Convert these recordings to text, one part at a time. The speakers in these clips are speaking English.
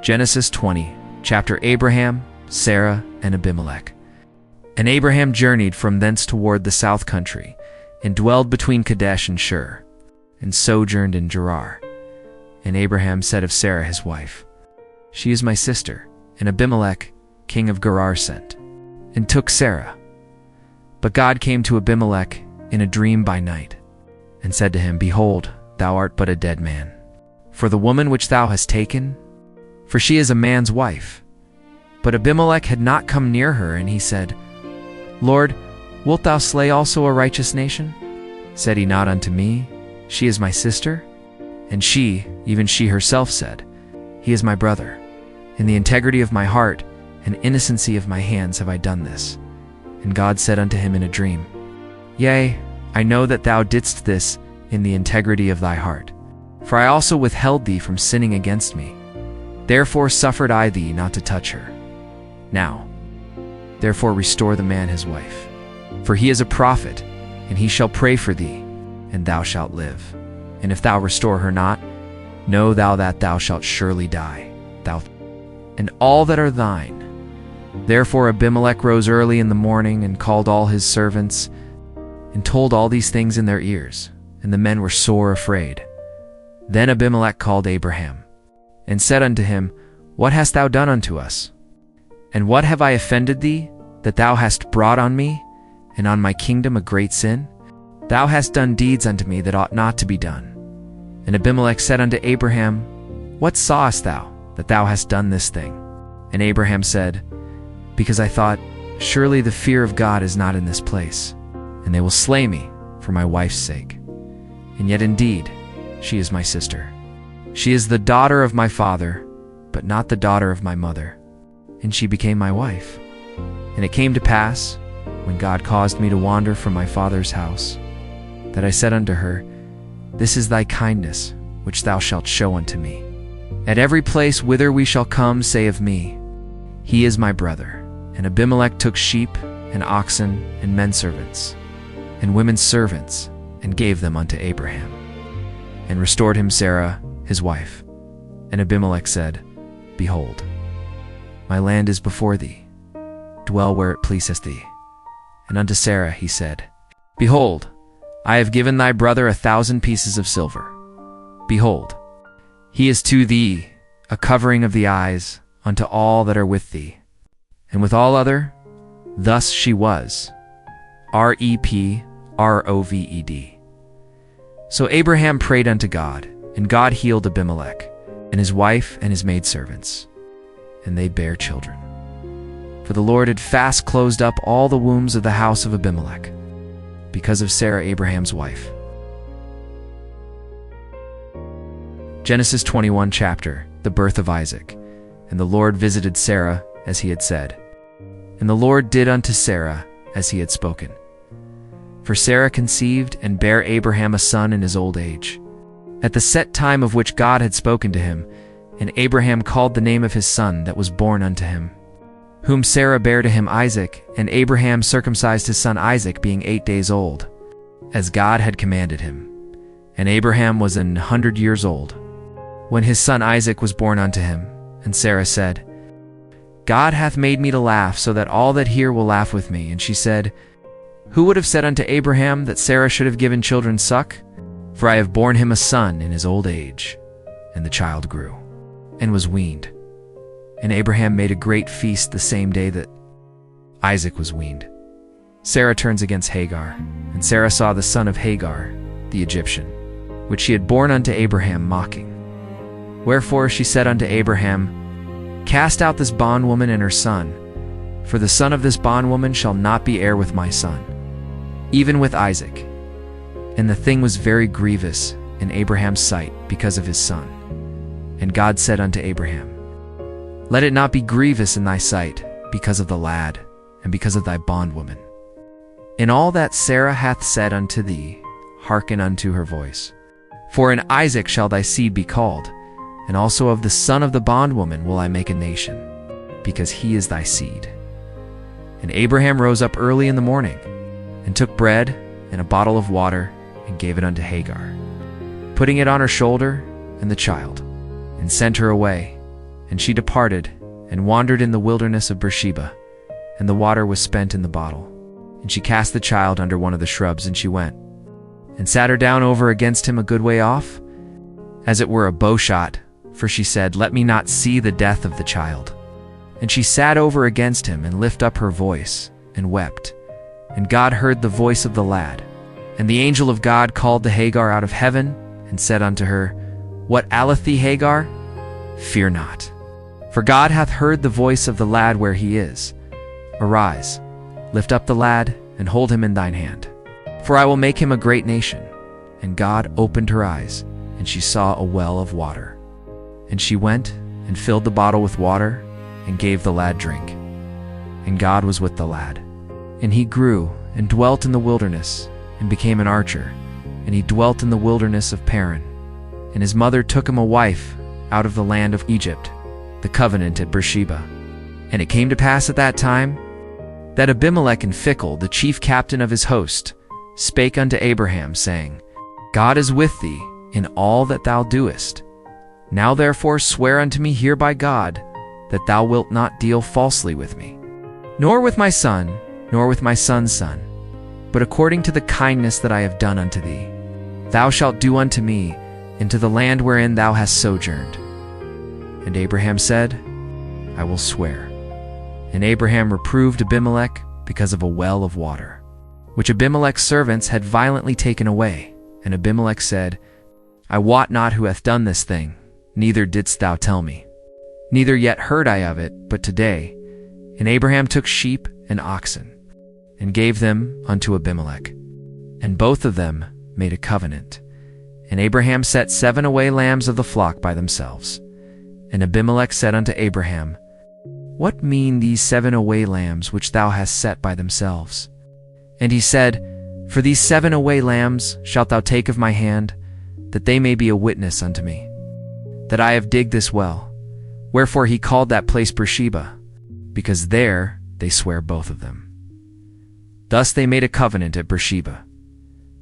Genesis 20, chapter Abraham, Sarah, and Abimelech. And Abraham journeyed from thence toward the south country, and dwelled between Kadesh and Shur, and sojourned in Gerar. And Abraham said of Sarah his wife, She is my sister. And Abimelech, king of Gerar, sent, and took Sarah. But God came to Abimelech in a dream by night, and said to him, Behold, thou art but a dead man. For the woman which thou hast taken, for she is a man's wife. But Abimelech had not come near her, and he said, Lord, wilt thou slay also a righteous nation? Said he not unto me, She is my sister? And she, even she herself, said, He is my brother. In the integrity of my heart and innocency of my hands have I done this. And God said unto him in a dream, Yea, I know that thou didst this in the integrity of thy heart. For I also withheld thee from sinning against me. Therefore suffered I thee not to touch her. Now, therefore restore the man his wife. For he is a prophet, and he shall pray for thee, and thou shalt live. And if thou restore her not, know thou that thou shalt surely die, thou and all that are thine. Therefore Abimelech rose early in the morning, and called all his servants, and told all these things in their ears, and the men were sore afraid. Then Abimelech called Abraham, and said unto him, What hast thou done unto us? And what have I offended thee, that thou hast brought on me, and on my kingdom, a great sin? Thou hast done deeds unto me that ought not to be done. And Abimelech said unto Abraham, What sawest thou, that thou hast done this thing? And Abraham said, Because I thought, Surely the fear of God is not in this place, and they will slay me for my wife's sake. And yet indeed, she is my sister. She is the daughter of my father, but not the daughter of my mother. And she became my wife. And it came to pass, when God caused me to wander from my father's house, that I said unto her, This is thy kindness, which thou shalt show unto me. At every place whither we shall come, say of me, He is my brother. And Abimelech took sheep, and oxen, and men servants, and women servants, and gave them unto Abraham, and restored him Sarah, his wife. And Abimelech said, Behold, my land is before thee, dwell where it pleaseth thee. And unto Sarah he said, Behold, I have given thy brother 1,000 pieces of silver. Behold, he is to thee a covering of the eyes unto all that are with thee. And with all other, thus she was, Reproved. So Abraham prayed unto God, and God healed Abimelech, and his wife and his maidservants, and they bare children. For the Lord had fast closed up all the wombs of the house of Abimelech, because of Sarah Abraham's wife. Genesis 21 chapter, the birth of Isaac. And the Lord visited Sarah, as he had said. And the Lord did unto Sarah, as he had spoken. For Sarah conceived, and bare Abraham a son in his old age, at the set time of which God had spoken to him. And Abraham called the name of his son that was born unto him, whom Sarah bare to him, Isaac. And Abraham circumcised his son Isaac, being 8 days old, as God had commanded him. And Abraham was 100 years old, when his son Isaac was born unto him. And Sarah said, God hath made me to laugh, so that all that hear will laugh with me. And she said, Who would have said unto Abraham that Sarah should have given children suck? For I have borne him a son in his old age. And the child grew, and was weaned. And Abraham made a great feast the same day that Isaac was weaned. Sarah turns against Hagar, and Sarah saw the son of Hagar, the Egyptian, which she had borne unto Abraham, mocking. Wherefore she said unto Abraham, Cast out this bondwoman and her son, for the son of this bondwoman shall not be heir with my son, even with Isaac. And the thing was very grievous in Abraham's sight because of his son. And God said unto Abraham, Let it not be grievous in thy sight because of the lad, and because of thy bondwoman. In all that Sarah hath said unto thee, hearken unto her voice. For in Isaac shall thy seed be called, and also of the son of the bondwoman will I make a nation, because he is thy seed. And Abraham rose up early in the morning, and took bread and a bottle of water, and gave it unto Hagar, putting it on her shoulder and the child, and sent her away, And she departed, and wandered in the wilderness of Beersheba, and the water was spent in the bottle. And she cast the child under one of the shrubs, and she went, and sat her down over against him a good way off, as it were a bowshot, for she said, Let me not see the death of the child. And she sat over against him, and lift up her voice, and wept. And God heard the voice of the lad. And the angel of God called to Hagar out of heaven, and said unto her, What aileth thee, Hagar? Fear not, for God hath heard the voice of the lad where he is. Arise, lift up the lad, and hold him in thine hand. For I will make him a great nation. And God opened her eyes, and she saw a well of water. And she went, and filled the bottle with water, and gave the lad drink. And God was with the lad. And he grew, and dwelt in the wilderness, and became an archer. And he dwelt in the wilderness of Paran. And his mother took him a wife out of the land of Egypt, the covenant at Beersheba. And it came to pass at that time, that Abimelech and Phicol, the chief captain of his host, spake unto Abraham, saying, God is with thee in all that thou doest. Now therefore swear unto me here by God, that thou wilt not deal falsely with me, nor with my son, nor with my son's son, but according to the kindness that I have done unto thee, thou shalt do unto me into the land wherein thou hast sojourned. And Abraham said, I will swear. And Abraham reproved Abimelech because of a well of water, which Abimelech's servants had violently taken away. And Abimelech said, I wot not who hath done this thing, neither didst thou tell me. Neither yet heard I of it, but today. And Abraham took sheep and oxen, and gave them unto Abimelech. And both of them made a covenant. And Abraham set 7 away lambs of the flock by themselves. And Abimelech said unto Abraham, What mean these 7 away lambs which thou hast set by themselves? And he said, For these 7 away lambs shalt thou take of my hand, that they may be a witness unto me, that I have digged this well. Wherefore he called that place Beersheba, because there they sware both of them. Thus they made a covenant at Beersheba.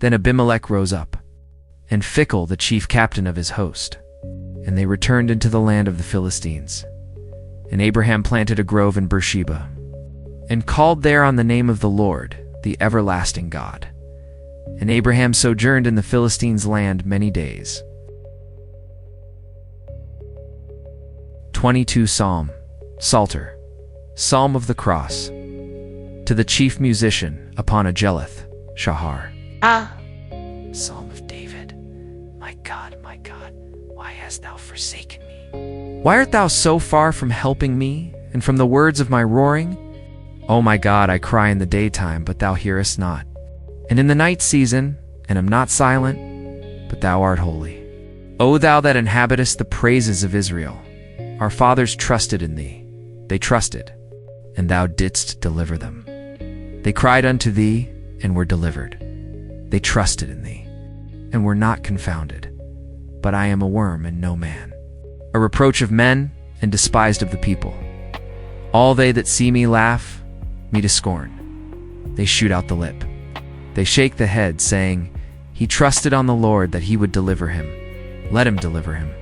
Then Abimelech rose up, and Phicol the chief captain of his host, and they returned into the land of the Philistines. And Abraham planted a grove in Beersheba, and called there on the name of the Lord, the everlasting God. And Abraham sojourned in the Philistines' land many days. 22 Psalm, Psalter, Psalm of the Cross, to the chief musician upon a Jeleth, Shahar. Psalm of David. My God, why hast thou forsaken me? Why art thou so far from helping me, and from the words of my roaring? O my God, I cry in the daytime, but thou hearest not, and in the night season, and am not silent, but thou art holy. O thou that inhabitest the praises of Israel, our fathers trusted in thee. They trusted, and thou didst deliver them. They cried unto thee, and were delivered. They trusted in thee, and were not confounded. But I am a worm and no man, a reproach of men, and despised of the people. All they that see me laugh me to scorn. They shoot out the lip. They shake the head, saying, He trusted on the Lord that he would deliver him. Let him deliver him,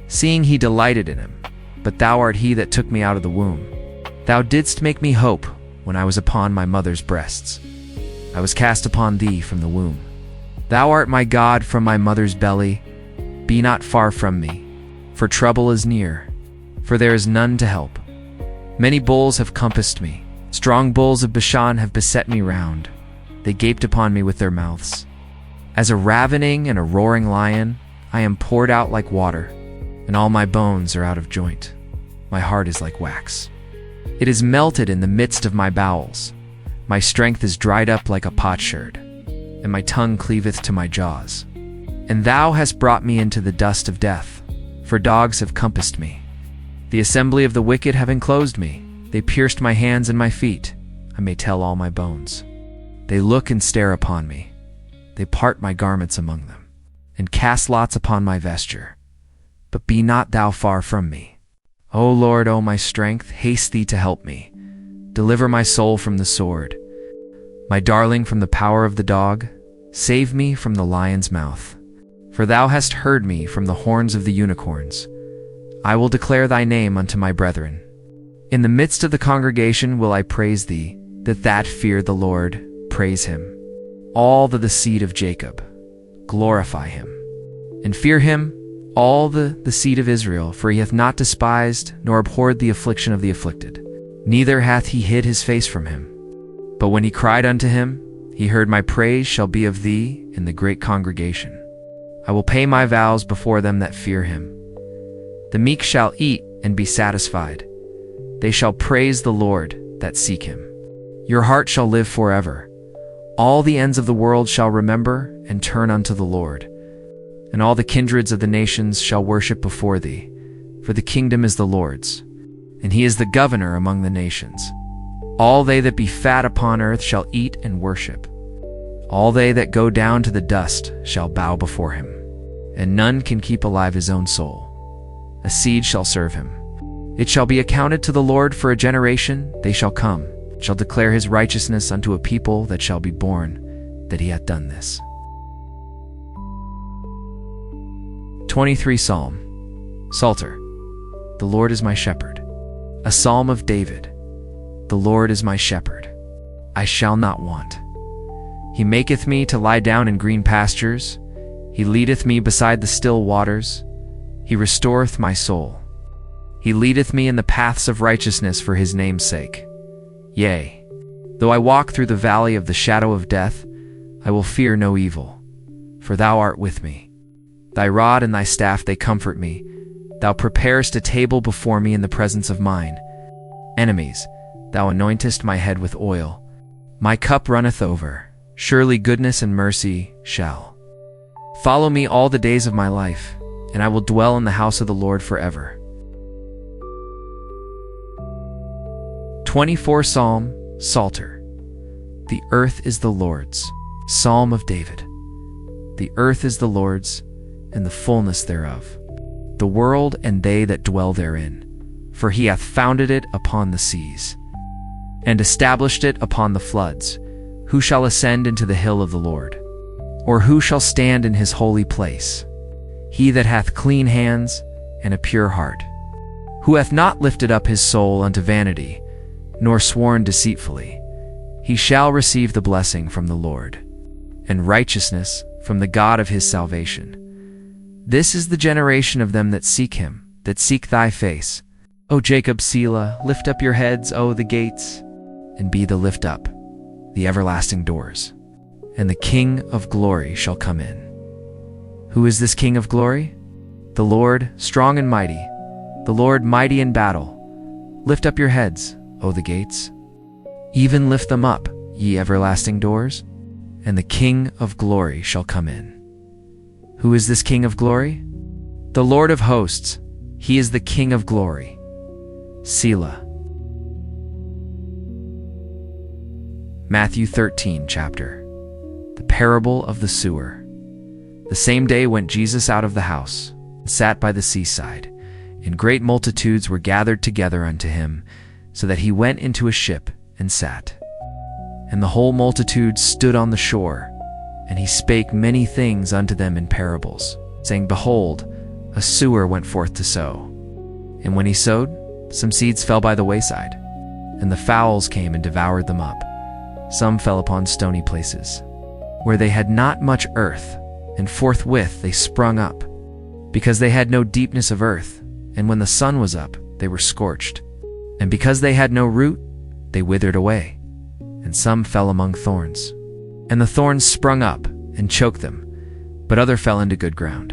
seeing he delighted in him. But thou art he that took me out of the womb. Thou didst make me hope when I was upon my mother's breasts. I was cast upon thee from the womb. Thou art my God from my mother's belly. Be not far from me, for trouble is near, for there is none to help. Many bulls have compassed me. Strong bulls of Bashan have beset me round. They gaped upon me with their mouths. As a ravening and a roaring lion, I am poured out like water, and all my bones are out of joint. My heart is like wax. It is melted in the midst of my bowels. My strength is dried up like a potsherd, and my tongue cleaveth to my jaws. And thou hast brought me into the dust of death, for dogs have compassed me. The assembly of the wicked have enclosed me. They pierced my hands and my feet. I may tell all my bones. They look and stare upon me. They part my garments among them, and cast lots upon my vesture. But be not thou far from me. O Lord, O my strength, haste thee to help me. Deliver my soul from the sword, my darling from the power of the dog. Save me from the lion's mouth. For thou hast heard me from the horns of the unicorns. I will declare thy name unto my brethren. In the midst of the congregation will I praise thee, that fear the Lord, praise him. All the seed of Jacob, glorify him. And fear him, all the seed of Israel, for he hath not despised nor abhorred the affliction of the afflicted, neither hath he hid his face from him. But when he cried unto him, he heard. My praise shall be of thee in the great congregation. I will pay my vows before them that fear him. The meek shall eat and be satisfied. They shall praise the Lord that seek him. Your heart shall live forever. All the ends of the world shall remember and turn unto the Lord. And all the kindreds of the nations shall worship before thee. For the kingdom is the Lord's, and he is the governor among the nations. All they that be fat upon earth shall eat and worship. All they that go down to the dust shall bow before him. And none can keep alive his own soul. A seed shall serve him. It shall be accounted to the Lord for a generation. They shall come, shall declare his righteousness unto a people that shall be born, that he hath done this. 23 Psalm. Psalter. The Lord is my shepherd. A psalm of David. The Lord is my shepherd. I shall not want. He maketh me to lie down in green pastures. He leadeth me beside the still waters. He restoreth my soul. He leadeth me in the paths of righteousness for his name's sake. Yea, though I walk through the valley of the shadow of death, I will fear no evil, for thou art with me. Thy rod and thy staff, they comfort me. Thou preparest a table before me in the presence of mine enemies. Thou anointest my head with oil. My cup runneth over. Surely goodness and mercy shall follow me all the days of my life, and I will dwell in the house of the Lord forever. 24 Psalm. Psalter. The earth is the Lord's. Psalm of David. The earth is the Lord's, and the fullness thereof, the world and they that dwell therein. For he hath founded it upon the seas, and established it upon the floods. Who shall ascend into the hill of the Lord? Or who shall stand in his holy place? He that hath clean hands and a pure heart, who hath not lifted up his soul unto vanity, nor sworn deceitfully. He shall receive the blessing from the Lord, and righteousness from the God of his salvation. This is the generation of them that seek him, that seek thy face. O Jacob, Selah, lift up your heads, O the gates, and be the lift up, the everlasting doors, and the King of glory shall come in. Who is this King of glory? The Lord, strong and mighty, the Lord mighty in battle. Lift up your heads, O the gates, even lift them up, ye everlasting doors, and the King of glory shall come in. Who is this King of glory? The Lord of hosts, he is the King of glory. Selah. Matthew 13 chapter. The parable of the sower. The same day went Jesus out of the house, and sat by the seaside, and great multitudes were gathered together unto him, so that he went into a ship and sat. And the whole multitude stood on the shore, and he spake many things unto them in parables, saying, Behold, a sower went forth to sow. And when he sowed, some seeds fell by the wayside, and the fowls came and devoured them up. Some fell upon stony places, where they had not much earth, and forthwith they sprung up, because they had no deepness of earth. And when the sun was up, they were scorched. And because they had no root, they withered away. And some fell among thorns, and the thorns sprung up and choked them. But other fell into good ground,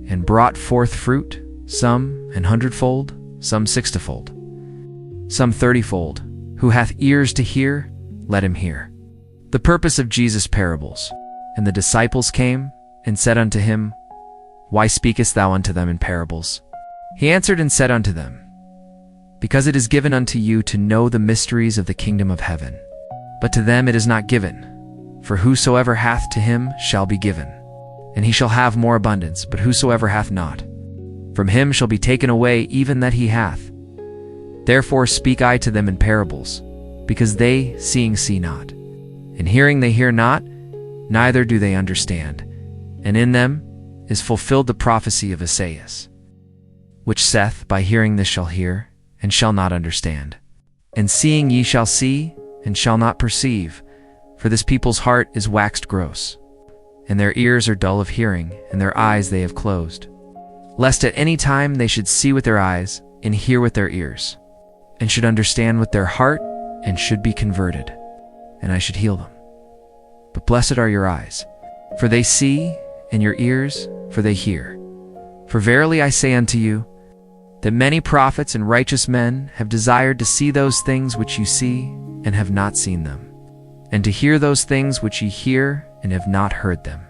and brought forth fruit, some an hundredfold, some sixtyfold, some 30-fold. Who hath ears to hear, let him hear. The purpose of Jesus' parables. And the disciples came and said unto him, Why speakest thou unto them in parables? He answered and said unto them, Because it is given unto you to know the mysteries of the kingdom of heaven, but to them it is not given. For whosoever hath, to him shall be given, and he shall have more abundance. But whosoever hath not, from him shall be taken away even that he hath. Therefore speak I to them in parables, because they, seeing, see not, and hearing they hear not, neither do they understand. And in them is fulfilled the prophecy of Esaias. which saith, By hearing this shall hear, and shall not understand. And seeing ye shall see, and shall not perceive. For this people's heart is waxed gross, and their ears are dull of hearing, and their eyes they have closed, lest at any time they should see with their eyes, and hear with their ears, and should understand with their heart, and should be converted, and I should heal them. But blessed are your eyes, for they see, and your ears, for they hear. For verily I say unto you, that many prophets and righteous men have desired to see those things which you see, and have not seen them, and to hear those things which ye hear, and have not heard them.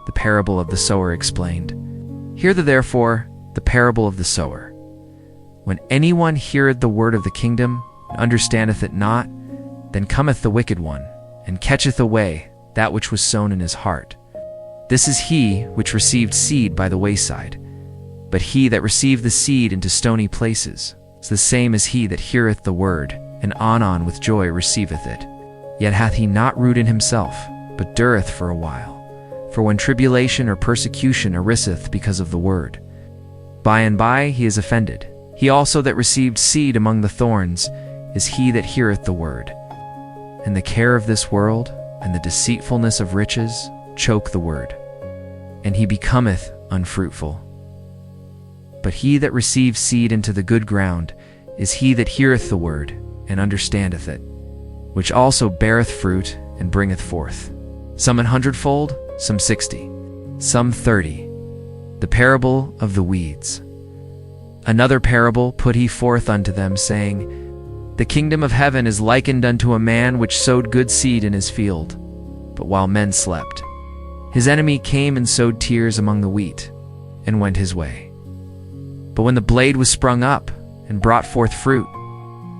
The parable of the sower explained. Hear therefore the parable of the sower. When anyone heareth the word of the kingdom, and understandeth it not, then cometh the wicked one, and catcheth away that which was sown in his heart. This is he which received seed by the wayside. But he that received the seed into stony places is the same as he that heareth the word, and anon with joy receiveth it. Yet hath he not root in himself, but dureth for a while. For when tribulation or persecution ariseth because of the word, by and by he is offended. He also that received seed among the thorns is he that heareth the word. And the care of this world, and the deceitfulness of riches, choke the word, and he becometh unfruitful. But he that receives seed into the good ground is he that heareth the word, and understandeth it, which also beareth fruit, and bringeth forth, some 100-fold, some 60, some 30. The parable of the weeds. Another parable put he forth unto them, saying, The kingdom of heaven is likened unto a man which sowed good seed in his field. But while men slept, his enemy came and sowed tares among the wheat, and went his way. But when the blade was sprung up, and brought forth fruit,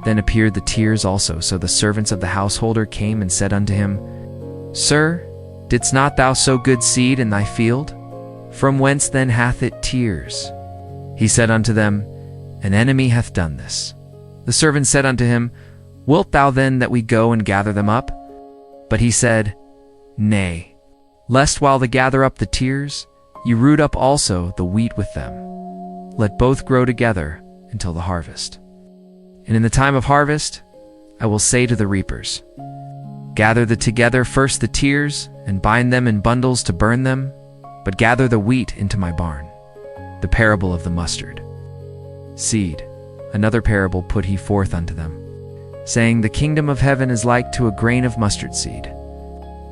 then appeared the tares also. So the servants of the householder came and said unto him, Sir, didst not thou sow good seed in thy field? From whence then hath it tares? He said unto them, An enemy hath done this. The servants said unto him, Wilt thou then that we go and gather them up? But he said, Nay, lest while they gather up the tares, ye root up also the wheat with them. Let both grow together until the harvest. And in the time of harvest, I will say to the reapers, Gather together first the tares, and bind them in bundles to burn them, but gather the wheat into my barn. The parable of the mustard seed. Another parable put he forth unto them, saying, The kingdom of heaven is like to a grain of mustard seed,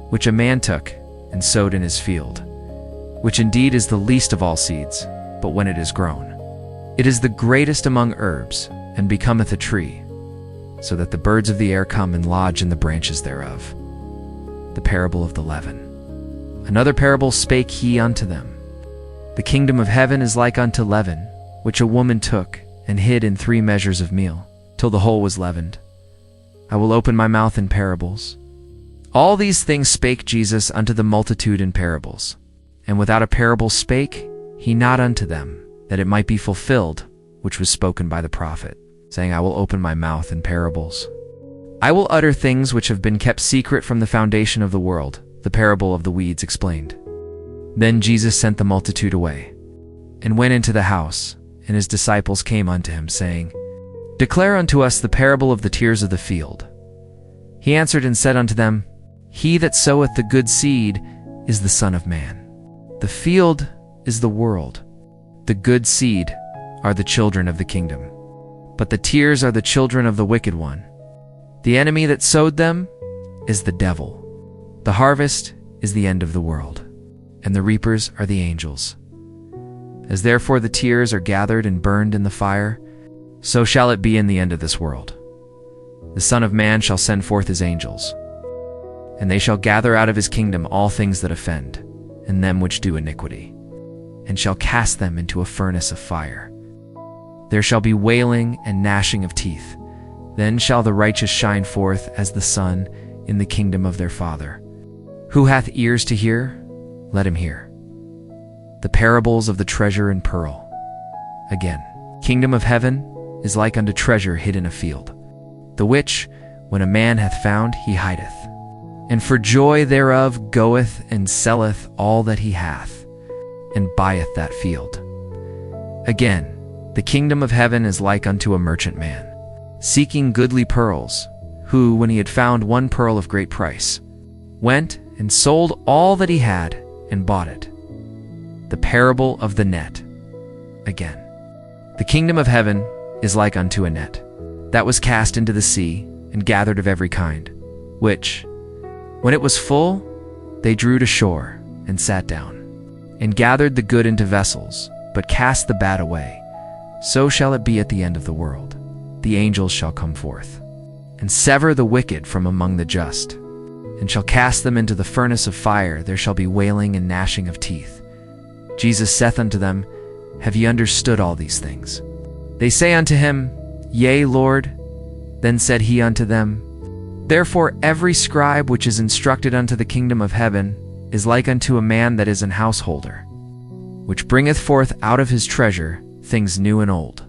which a man took and sowed in his field, which indeed is the least of all seeds, but when it is grown, it is the greatest among herbs, and becometh a tree, so that the birds of the air come and lodge in the branches thereof. The parable of the leaven. Another parable spake he unto them. The kingdom of heaven is like unto leaven, which a woman took and hid in 3 measures of meal, till the whole was leavened. I will open my mouth in parables. All these things spake Jesus unto the multitude in parables. And without a parable spake he not unto them, that it might be fulfilled, which was spoken by the prophet, saying, I will open my mouth in parables. I will utter things which have been kept secret from the foundation of the world. The parable of the weeds explained. Then Jesus sent the multitude away, and went into the house, and his disciples came unto him, saying, Declare unto us the parable of the tares of the field. He answered and said unto them, He that soweth the good seed is the Son of Man. The field is the world. The good seed are the children of the kingdom, but the tares are the children of the wicked one. The enemy that sowed them is the devil. The harvest is the end of the world, and the reapers are the angels. As therefore the tares are gathered and burned in the fire, so shall it be in the end of this world. The Son of Man shall send forth his angels, and they shall gather out of his kingdom all things that offend, and them which do iniquity, and shall cast them into a furnace of fire. There shall be wailing and gnashing of teeth. Then shall the righteous shine forth as the sun in the kingdom of their Father. Who hath ears to hear, let him hear. The parables of the treasure and pearl. Again, kingdom of heaven is like unto treasure hid in a field, the which, when a man hath found, he hideth, and for joy thereof goeth and selleth all that he hath, and buyeth that field. Again, The kingdom of heaven is like unto a merchant man, seeking goodly pearls, who, when he had found one pearl of great price, went and sold all that he had and bought it. The parable of the net. Again, the kingdom of heaven is like unto a net, that was cast into the sea, and gathered of every kind, which, when it was full, they drew to shore, and sat down, and gathered the good into vessels, but cast the bad away. So shall it be at the end of the world. The angels shall come forth, and sever the wicked from among the just, and shall cast them into the furnace of fire. There shall be wailing and gnashing of teeth. Jesus saith unto them, Have ye understood all these things? They say unto him, Yea, Lord. Then said he unto them, Therefore every scribe which is instructed unto the kingdom of heaven is like unto a man that is an householder, which bringeth forth out of his treasure things new and old.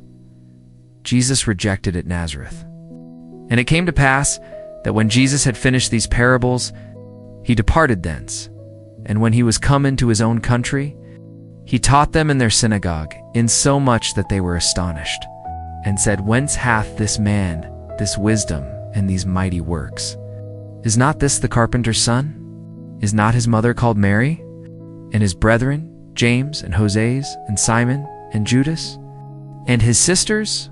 Jesus rejected at Nazareth. And it came to pass that when Jesus had finished these parables, he departed thence. And when he was come into his own country, he taught them in their synagogue, insomuch that they were astonished, and said, Whence hath this man this wisdom and these mighty works? Is not this the carpenter's son? Is not his mother called Mary? And his brethren, James and Joses and Simon and Judas? And his sisters,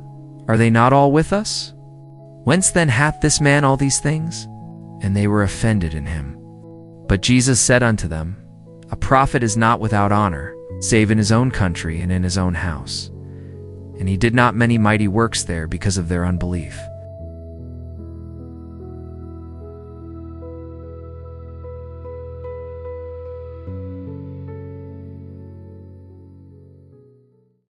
are they not all with us? Whence then hath this man all these things? And they were offended in him. But Jesus said unto them, A prophet is not without honor, save in his own country and in his own house. And he did not many mighty works there because of their unbelief.